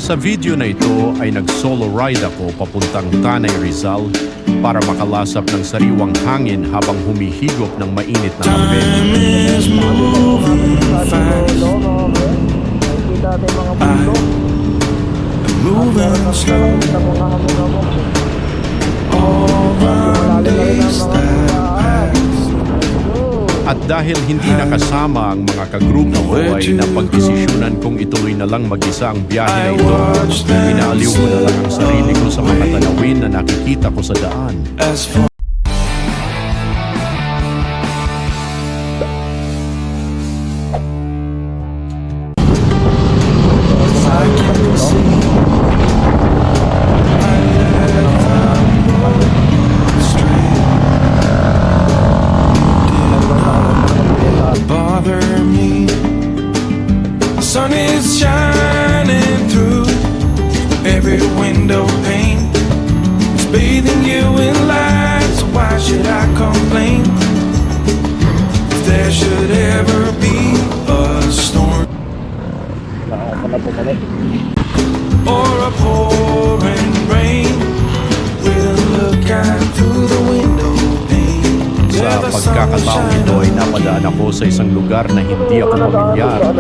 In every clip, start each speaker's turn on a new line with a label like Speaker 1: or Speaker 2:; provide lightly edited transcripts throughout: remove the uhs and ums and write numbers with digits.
Speaker 1: Sa video na ito ay nag-solo ride ako papuntang Tanay Rizal para makalasap ng sariwang hangin habang humihigop ng mainit na kape.
Speaker 2: Time is moving fast. Moving slow. All the days that pass.
Speaker 1: At dahil hindi nakasama ang mga kagrupo ko ay napagdesisyonan kong ituloy na lang mag-isa ang biyahe na ito. Inaaliw ko na lang ang sarili ko sa mga tanawin na nakikita ko sa daan.
Speaker 2: As for I can see bother me. The sun is shining through every window pane. It's bathing you in light, so why should I complain? If there should ever be a storm or a pouring rain, we'll look out through the window pane.
Speaker 1: Sa pagkakataong ito ay napadaan ako sa isang lugar na hindi ako pamilyar.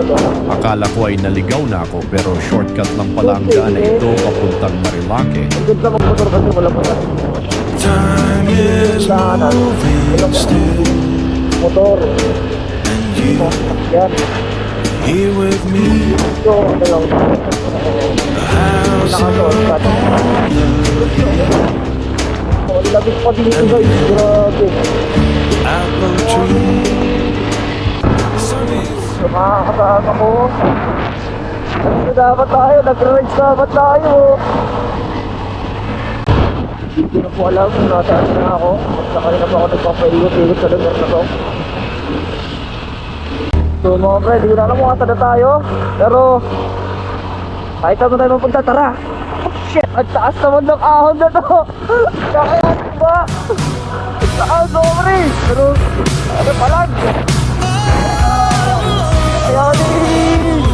Speaker 1: Akala ko ay naligaw na ako pero shortcut lang pala ang daan na ito papuntang Marilake.
Speaker 2: Time is moving still, and you here with me. The house up on the hill, apple tree. Sun is
Speaker 3: Makakataas ako. Dapat tayo, nag-rides dapat tayo. Hindi na po alam kung nasaan na ako. Magsakanina pa ako nagpapaigot-igot sa lugar na to. So mga pre, hindi ko na alam kung ata na tayo. Pero kahit naman tayo mapunta, tara. Oh shit, ang taas naman ng ahon na to. Kaya ba? Ang taas ako pre. Pero ano palag? Ayanin!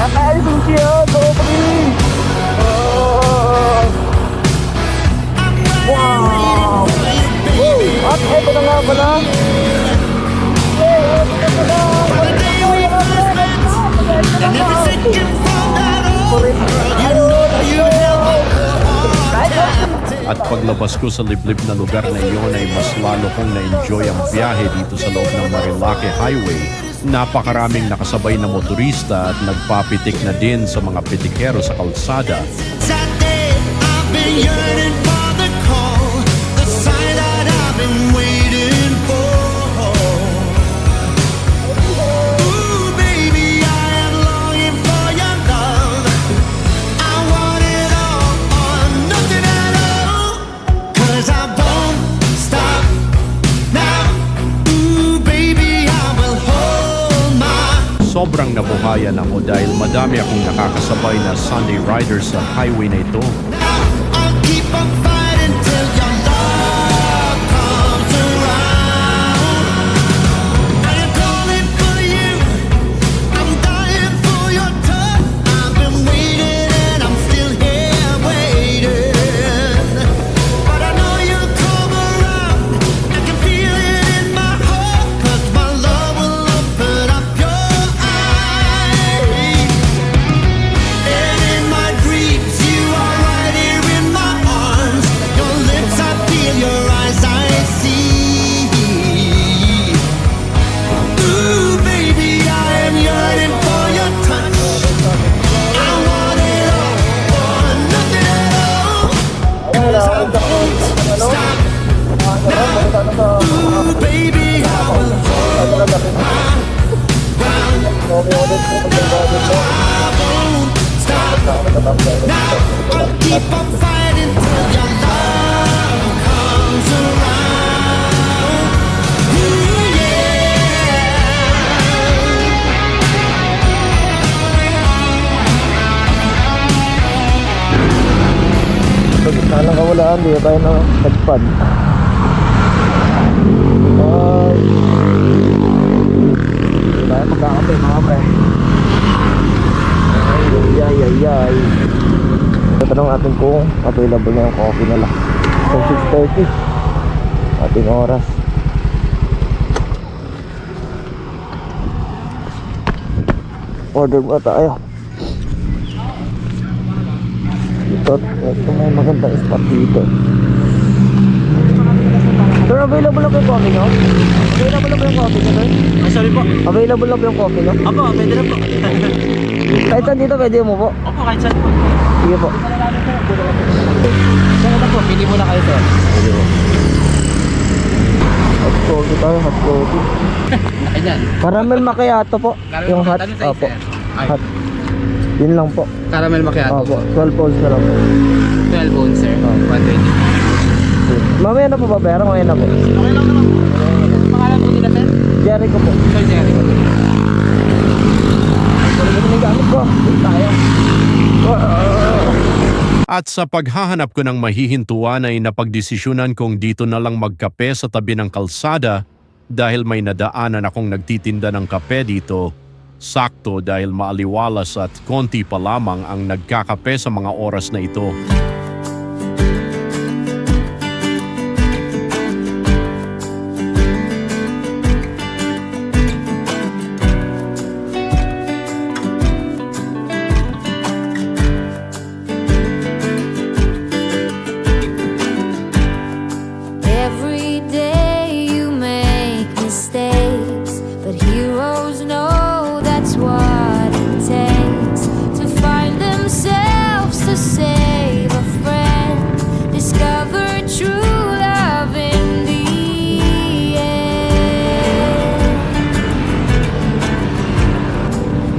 Speaker 3: Ayanin kong siya! Dobri! Wow! Woo! At eto na nga pala!
Speaker 1: At paglabas ko sa liblib na lugar na iyon ay mas lalo kong na-enjoy ang biyahe dito sa loob ng Marilake Highway. Napakaraming nakasabay na motorista at nagpapitik na din sa mga pitikero sa kalsada. Sobrang nabuhayan ako dahil madami akong nakakasabay na Sunday riders sa highway na ito.
Speaker 2: keep on fighting till your love comes around. Ooh, yeah.
Speaker 3: Sa gitna ng kawalaan, di ba tayo na nagpad? Ay, tayo magkakape mga pre. Ay, ay, ay, ay. Tatanong natin kung available na yung coffee nila. So 6:30 ating oras. Order muna tayo. Ito may magandang spot dito. Sir, available na ba yung coffee nyo? Available na ba yung coffee nyo, sir?
Speaker 2: Sorry po.
Speaker 3: Available na ba yung coffee nyo?
Speaker 2: Apo, pwede na po.
Speaker 3: Kahit saan dito pwede mo po?
Speaker 2: Opo, kahit saan po.
Speaker 3: Sige po.
Speaker 2: Saan na po? Pili muna kayo, sir.
Speaker 3: Sige po. Hot coffee tayo, hot coffee.
Speaker 2: Ayan.
Speaker 3: Caramel macchiato po.
Speaker 2: Caramel
Speaker 3: Yung hot.
Speaker 2: macchiato, ano size,
Speaker 3: Opo.
Speaker 2: sir? Ay.
Speaker 3: Hot. Yun lang po.
Speaker 2: Caramel macchiato.
Speaker 3: Opo. 12 ounce na lang po.
Speaker 2: 12 ounce, sir.
Speaker 3: Oh.
Speaker 2: 120.
Speaker 3: Mamaya na po ba? Pero mamaya na po.
Speaker 2: Okay lang naman. Pangalan po nila, sir?
Speaker 3: Jericho po.
Speaker 2: Sir Jerry.
Speaker 3: Ano yung gamit ko? Dito tayo.
Speaker 1: At sa paghahanap ko ng mahihintuan ay napagdesisyonan kong dito na lang magkape sa tabi ng kalsada dahil may nadaanan akong nagtitinda ng kape dito. Sakto dahil maaliwalas at konti pa lamang ang nagkakape sa mga oras na ito.
Speaker 4: Every day you make mistakes, but heroes know that's what it takes to find themselves, to save a friend, discover true love in the end.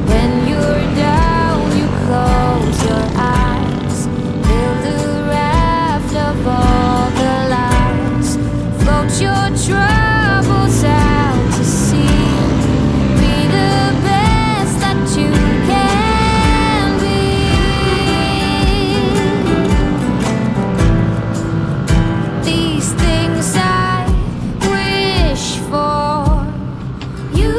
Speaker 4: When you're down, you close your eyes, build a raft of all the lies, float your troubles out to sea, be the best that you can be. These things I wish for you.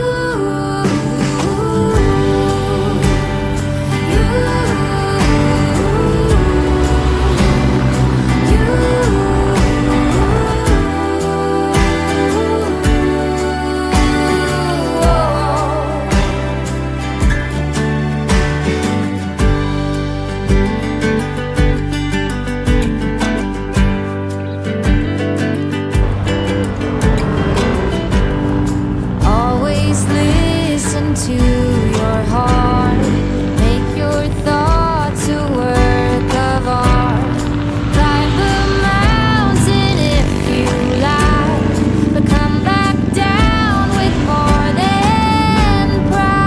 Speaker 4: Always listen to your heart. Make your thoughts a work of art. Climb the mountain if you like, but come back down with more than pride.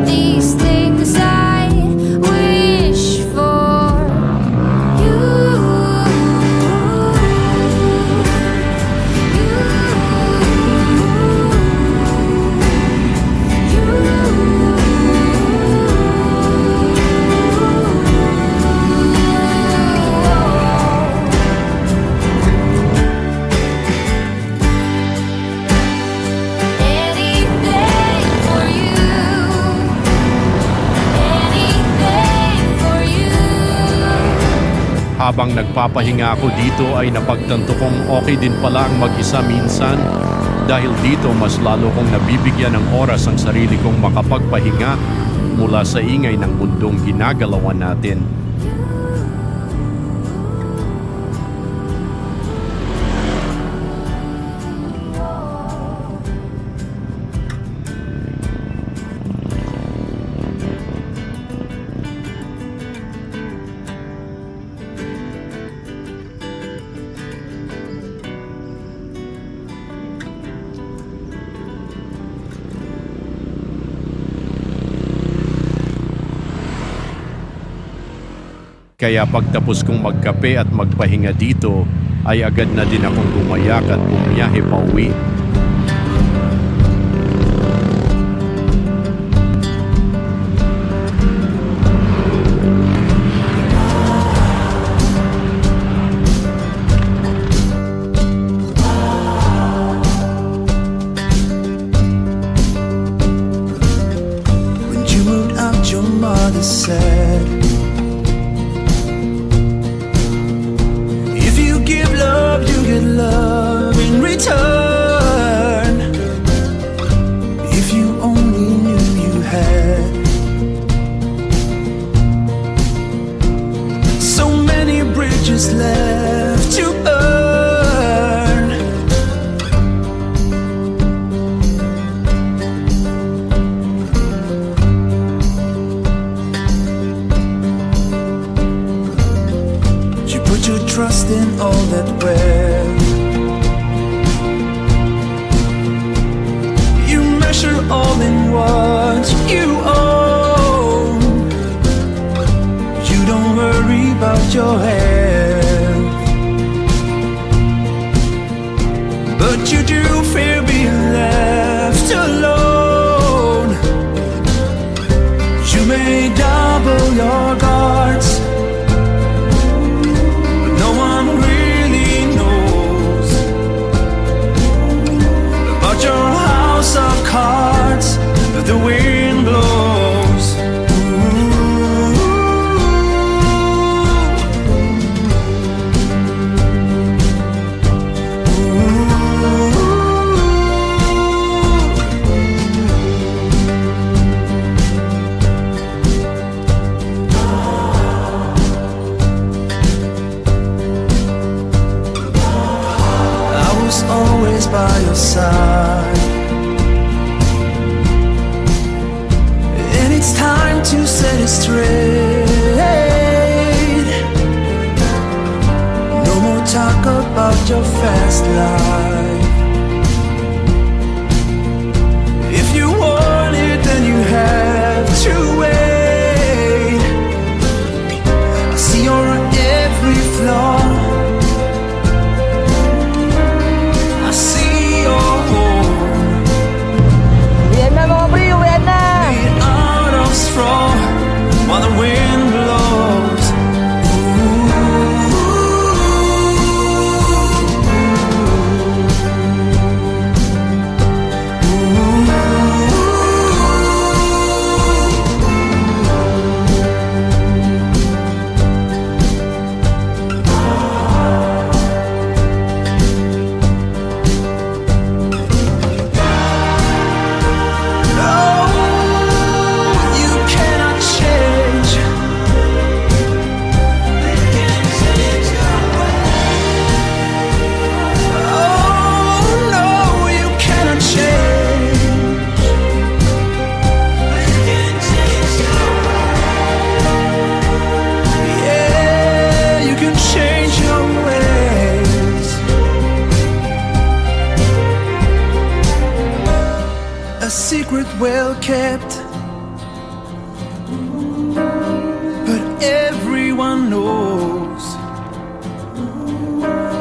Speaker 4: These things I wish for you. Anything for you. Anything for you.
Speaker 1: Habang nagpapahinga ako dito ay napagtanto kong okay din pala ang mag-isa minsan dahil dito mas lalo kong nabibigyan ng oras ang sarili kong makapagpahinga mula sa ingay ng mundong ginagalawan natin. Kaya pagtapos kong magkape at magpahinga dito, ay agad na din akong gumayak at bumiyahe pa uwi.
Speaker 5: is said. If you give love, you get love in return. If you only knew you had so many bridges left to burn. You put your trust in all that wealth. You measure all in what you own. You don't worry about your health, but you do fear being left alone. You may double your guards, but no one really knows about your house of cards that the wind blows. I was always by your side, and it's time to set it straight. No more talk about your fast life. If you want it, then you have to wait. I see your every flaw. I see your home
Speaker 3: Uwian na mga pre, uwian na!
Speaker 5: made out of straw while the wind blows. You cannot change. Oh no, you cannot change. Yeah, you can change your ways. A secret well kept, but everyone knows.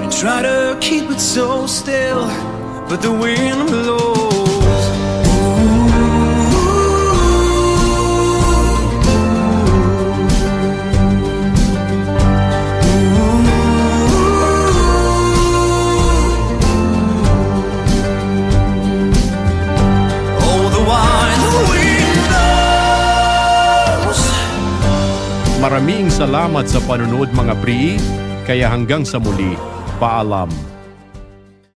Speaker 5: You try to keep it so still, but the wind blows. Oh, the wild wind blows.
Speaker 1: Maraming salamat sa panunod mga pri, kaya hanggang sa muli, paalam.